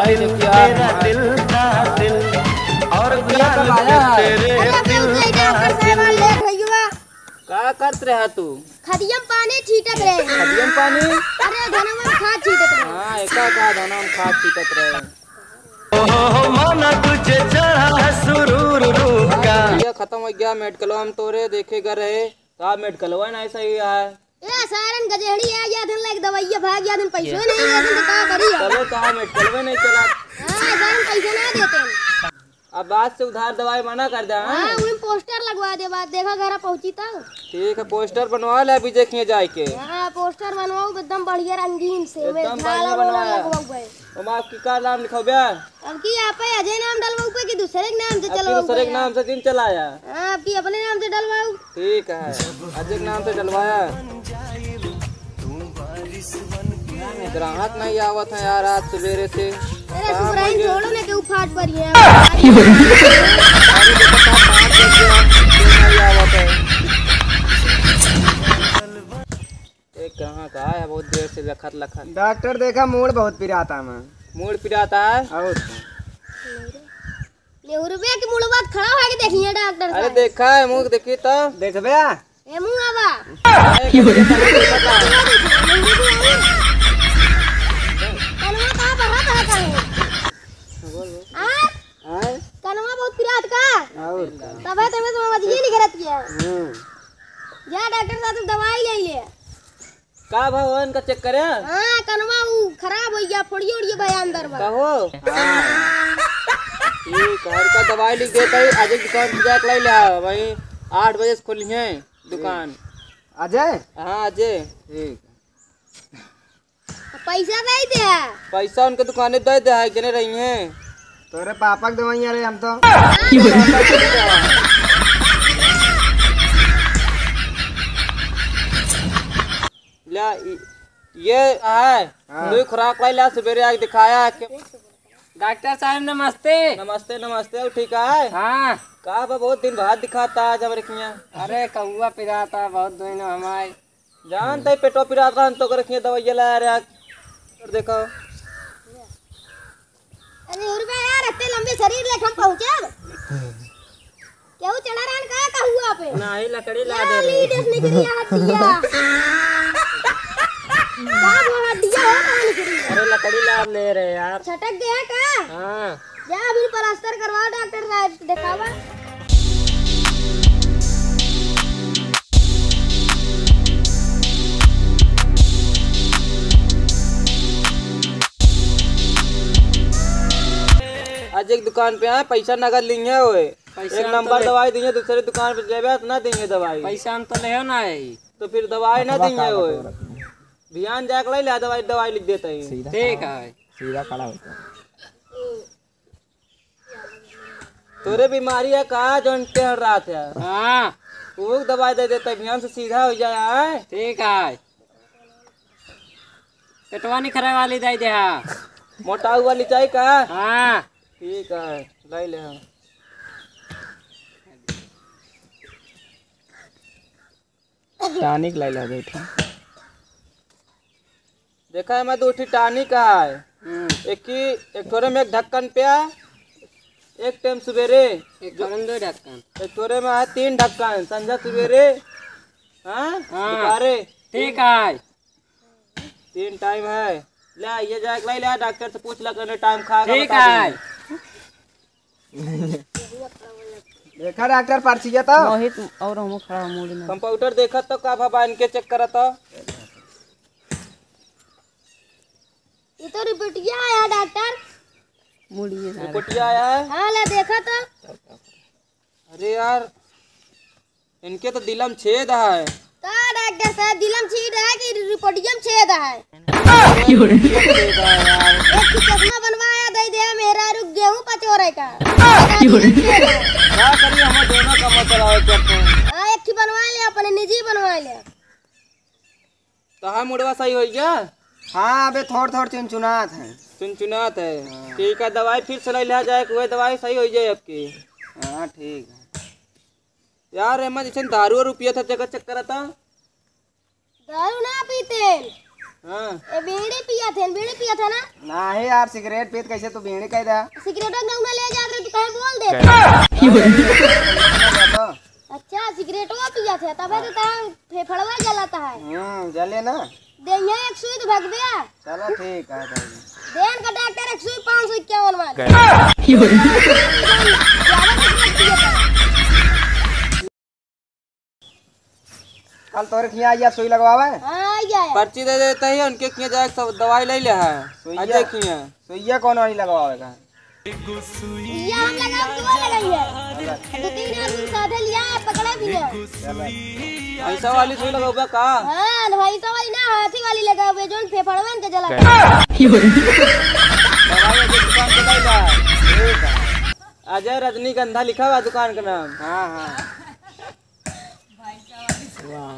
दवाई ने किया मेरा दिल का दिल और कब आया तेरे दिल का दिल। का करत रहा तू? खदियम पानी छीटत रहे। खदियम पानी? अरे धनम में खाद छीटत रहे। हाँ एका का धनम खाद छीटत रहे। ओहो माना तुझे चढ़ा सुरूर रूप का। ये खत्म हो गया मेडिकल हम तोरे देखेगा रहे का मेडिकल हुआ ना ऐसा ही है। ये सारन गजेड़ी आ गया धन लाइक दवाइयां भाग गया धन पैसे नहीं है धन का करी। चलो कहा मेडिकल में नहीं चला। हां सारन पैसे ना देते। अब बाद से उधार दवाई मना कर दे। हां उन पोस्टर लगवा दे बाद देखा घर पहुंची तब। ठीक है पोस्टर बनवा ले अभी देखिए जाए के। हां पोस्टर बनवाओ एकदम बढ़िया रंगीन से एकदम बढ़िया बनवाया। तुम आपकी का नाम लिखो बे? अब की आप अजय नाम डलवाओ पे कि दूसरे के नाम से चलवाओ? दूसरे के नाम से दिन चलाया। हां आपकी अपने नाम से डलवाओ। ठीक है अजय के नाम से डलवाया। ग्राहक नहीं आवत है यार आज सवेरे से। अरे सुराइन छोड़ो ना के उफाट पर है। एक ग्राहक आया बहुत देर से लखत लखत। डॉक्टर देखा मूड बहुत पिराता मैं। मूड पिराता है? और नेहरू बे की मूड बात खड़ा है कि देखिए डॉक्टर साहब। अरे देखा है मुंह देखी तो देखबे ए मुंह आवा। कनवा का बहत है कहे। हां कनवा बहुत पिरात का। और तब है तब समझ ये नहीं करत किया। जा डॉक्टर साहब दवाई ले ले। का भगवान का चेक करे? हां कनवा वो खराब हो गया फोड़ी उड़ी गया अंदर में। कहो ठीक है का दवाई लिख देता है। आज दुकान पे जाके ले ले वही 8 बजे से खुली है दुकान। अजय? हाँ अजय। ठीक पैसा दे दे। पैसा उनके दुकाने दे दे है कि रही है। तोरे पापा के दवाइयां रे हम तो। ला ये है दो खुराक ला सवेरे आके दिखाया। डॉक्टर साहब नमस्ते। नमस्ते नमस्ते ठीक है। हाँ का बहुत दिन बाद दिखाता आज हमारे किया। अरे कौआ पिराता बहुत दिन हमारे जानते है पेटो पिराता तो कर रखिए दवाई ला रहा देखो। अरे रुपया यार इतने लंबे शरीर लेके हम पहुंचे। क्यों चढ़ा रहन का हुआ पे? नहीं लकड़ी ला दे रे। लीडर्स निकली हड्डियां। का वो हड्डियां हो कहां निकली? अरे लकड़ी ला ले रे यार। छटक गया का? हां जा अभी प्लास्टर करवाओ डॉक्टर साहब दिखावा। आज एक दुकान पे आए पैसा नगद लेंगे ओए। एक नंबर दवाई देंगे दूसरे दुकान पे लेबे तो ना देंगे दवाई। पैसा हम तो ले ना है तो फिर दवाई ना देंगे ओए। ध्यान जाके ले ले दवाई लिख देते हैं। ठीक है सीधा खड़ा होता। तोरे बीमारी है कहा जो टेढ़ रहा था। हाँ वो दवाई दे देते ध्यान से सीधा हो जाए। ठीक है पेटवानी खराब वाली दे दे। हाँ मोटाऊ वाली चाहिए का? हाँ ठीक है ले ले। टानिक ले ले बैठा। देखा है मैं 2 टानिक का है। एक थोड़े में एक ढक्कन पे एक टाइम सवेरे एक थोड़े 2 ढक्कन। एक थोड़े में है 3 ढक्कन संझा सवेरे। हाँ ठीक है 3 टाइम है। ले ये जाके ले ले डॉक्टर से पूछ लगा टाइम खा। ठीक है देखा डॉक्टर पर्ची तो मोहित और हम खड़ा मूड में। कंप्यूटर देखा तो का बाबा इनके चेक करा था। ये तो रिपोर्टिया आया डॉक्टर। मुड़िए रिपोर्टिया आया है। हां ले देखा तो। अरे यार इनके तो दिलम छेद है। का डॉक्टर साहब दिलम छेद है कि रिपोर्टियम छेद है? एक चश्मा बनवाया दे दे मेरा रुक गेहूं पचोरे का। क्या करिए हम दोनों का मतलब है क्या? हां एक बनवा ले अपने निजी बनवा ले। तो हाँ मुड़वा सही हो गया। हाँ अबे थोड़ चुनचुनात है। चुनचुनात है। ठीक है दवाई फिर से ले जाए वही दवाई सही हो जाए आपकी। हाँ ठीक है यार एमा जैसे दारू और रुपया था जगह चेक करा था। दारू ना पीते। हाँ ए बीड़ी पिया थे ना? नहीं यार सिगरेट पीत कैसे तू बीड़ी कह दे सिगरेट ना ले जा रहे, तू कहीं बोल दे। तो अच्छा सिगरेट वो पिया थे तब तो तेरा फेफड़वा जलाता है। जले ना दे यहाँ एक सुई तो भग दिया। चलो ठीक है भाई। देन का डॉक्टर एक सुई 551 वाली। कल तोरे खिया आइया सुई लगवावे हाँ या पर्ची दे देते ही उनके किए जाए सब दवाई ले ले है। आज देखिए सुइया कौन वाली लगवावे का या हम लगा तो लगाई है। 2-3 आदमी साथे लिया पकड़ा भी है। ऐसा वाली सुई लगाओगे का? हाँ भाई तो वाली ना हाथी वाली लगा हुए जो फेफड़वन के जला। दवाई के दुकान पे ले जा। अजय रजनीगंधा लिखा हुआ दुकान का नाम। हाँ हाँ वाह